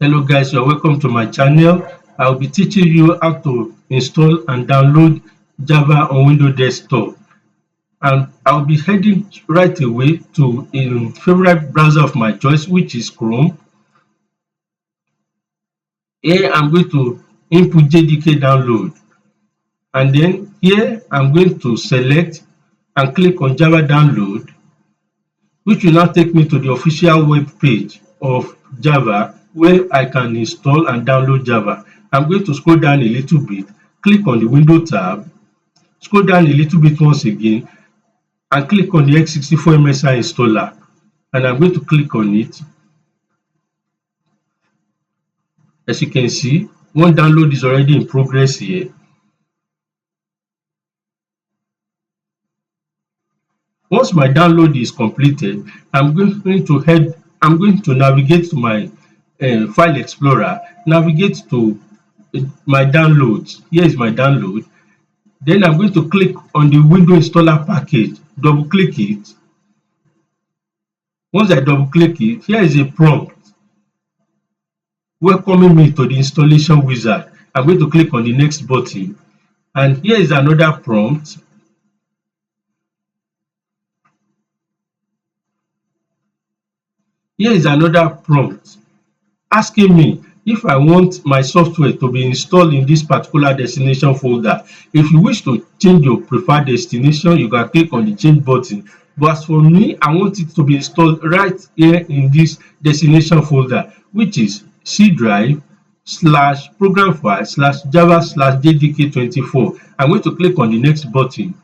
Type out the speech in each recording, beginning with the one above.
Hello guys, you're welcome to my channel. I'll be teaching you how to install and download Java on Windows desktop. And I'll be heading right away to a favorite browser of my choice, which is Chrome. Here I'm going to input JDK download, and then here I'm going to select and click on Java download, which will now take me to the official web page of Java where I can install and download Java. I'm going to scroll down a little bit, click on the window tab, scroll down a little bit once again, and click on the x64 MSI installer. And I'm going to click on it. As you can see, one download is already in progress here. Once my download is completed, I'm going to navigate to my file explorer, navigate to my downloads. Here is my download. Then I'm going to click on the window installer package, double click it. Once I double click it, here is a prompt welcoming me to the installation wizard. I'm going to click on the next button, and here is another prompt. Here is another prompt asking me if I want my software to be installed in this particular destination folder. If you wish to change your preferred destination, you can click on the change button. But as for me, I want it to be installed right here in this destination folder, which is C drive / program file / java / jdk24. I'm going to click on the next button.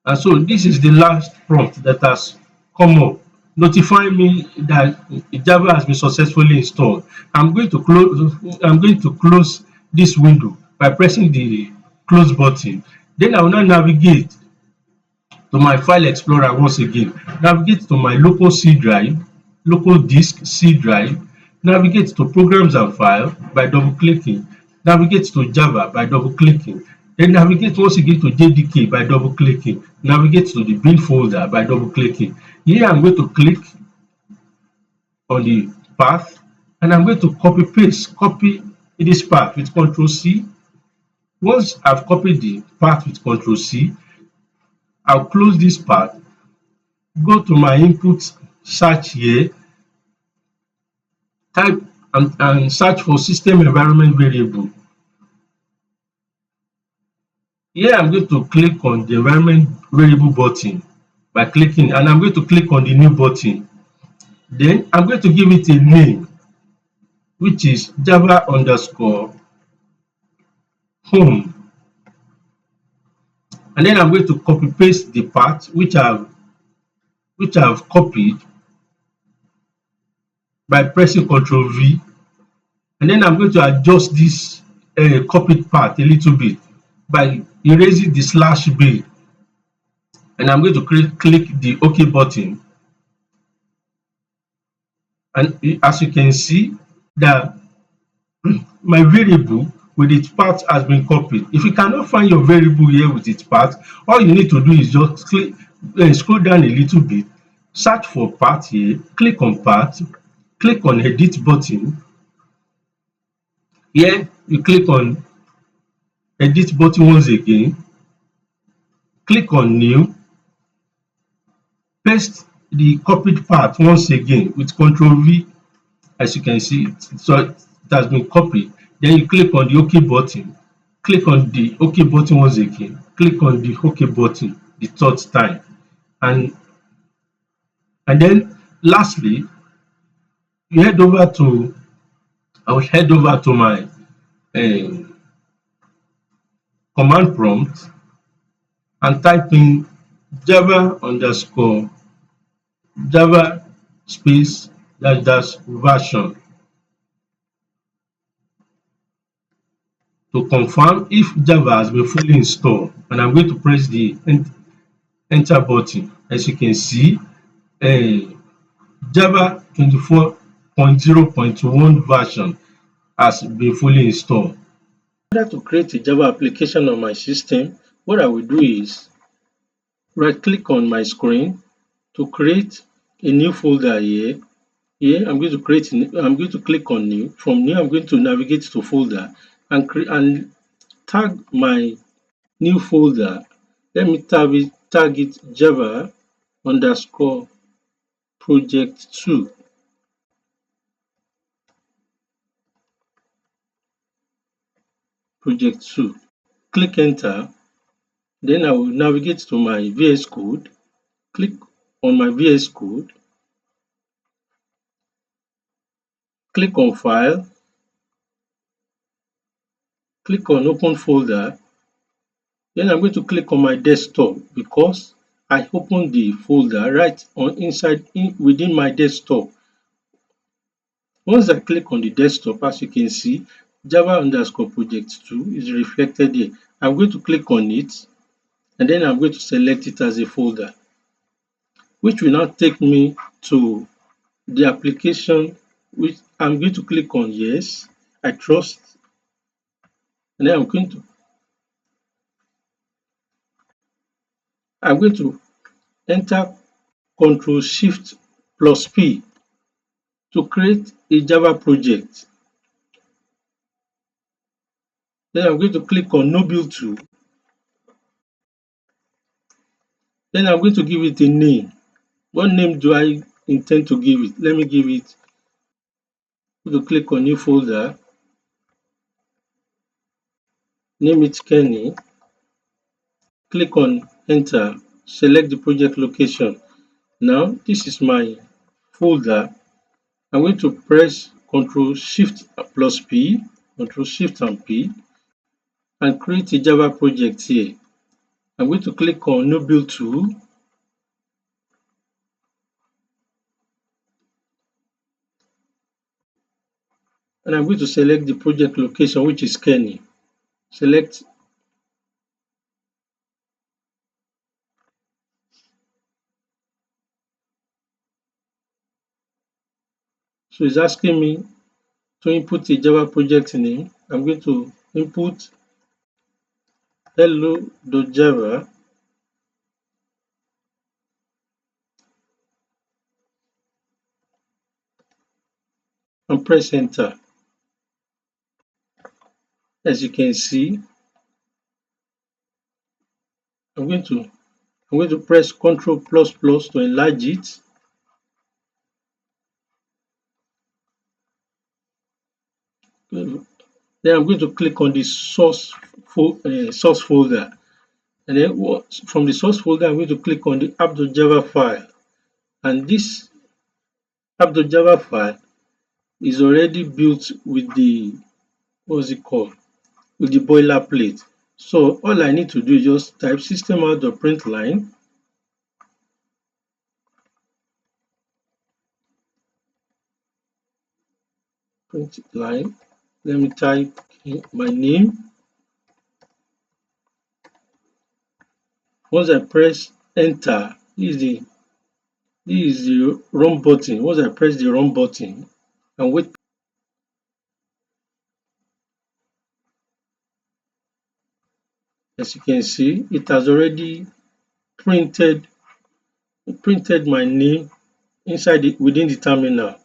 And so this is the last prompt that has come up, notifying me that Java has been successfully installed. I'm going to close this window by pressing the close button. Then I will now navigate to my file explorer once again. Navigate to my local C drive, local disk C drive, navigate to programs and file by double clicking, navigate to Java by double clicking, then navigate once again to JDK by double clicking, navigate to the bin folder by double clicking. Here I'm going to click on the path, and I'm going to copy this path with Ctrl C. Once I've copied the path with Ctrl C, I'll close this path, go to my input search here, type and search for system environment variable. Here I'm going to click on the environment variable button by clicking, and I'm going to click on the new button. Then I'm going to give it a name, which is Java underscore home. And then I'm going to copy paste the path which I've copied by pressing Ctrl V. And then I'm going to adjust this copied path a little bit by erasing the /b. And I'm going to click the OK button. And as you can see that my variable with its path has been copied. If you cannot find your variable here with its path, all you need to do is just scroll down a little bit, search for path here, click on path, click on edit button. Here you click on edit button once again, click on new, paste the copied path once again with Ctrl V. As you can see, so it has been copied. Then you click on the OK button, click on the OK button once again, click on the OK button the third time, and then lastly you I will head over to my command prompt and type in Java underscore Java space -- version. to confirm if Java has been fully installed, and I'm going to press the enter button. As you can see, Java 24.0.1 version has been fully installed. In order to create a Java application on my system, what I will do is right click on my screen to create a new folder here. Here I'm going to click on new. From new I'm going to navigate to folder and tag my new folder. Let me tag it Java underscore project 2. Project 2. Click enter. Then I will navigate to my VS Code. Click on my VS Code. Click on file. Click on open folder. Then I'm going to click on my desktop because I opened the folder right on within my desktop. Once I click on the desktop, as you can see, Java underscore project 2 is reflected here. I'm going to click on it and then I'm going to select it as a folder, which will now take me to the application, which I'm going to click on yes, I trust, and then I'm going to enter Control Shift plus P to create a Java project. Then I'm going to click on No Build Tool. Then I'm going to give it a name. What name do I intend to give it? Let me give it. I'm going to click on New Folder. Name it Kenny. Click on Enter. Select the project location. Now this is my folder. I'm going to press Ctrl Shift plus P, Ctrl Shift and P, and create a Java project here. I'm going to click on New Build Tool. And I'm going to select the project location, which is Kenny. Select. So it's asking me to input a Java project name. I'm going to input hello.java and press enter. As you can see, I'm going to press Ctrl plus plus to enlarge it. Then I'm going to click on the source folder, and then from the source folder I'm going to click on the app.java file, and this app.java file is already built with the with the boilerplate. So all I need to do is just type system.out.println line. Let me type my name. Once I press enter, this is the run button. Once I press the run button and wait, as you can see, it has already printed my name within the terminal.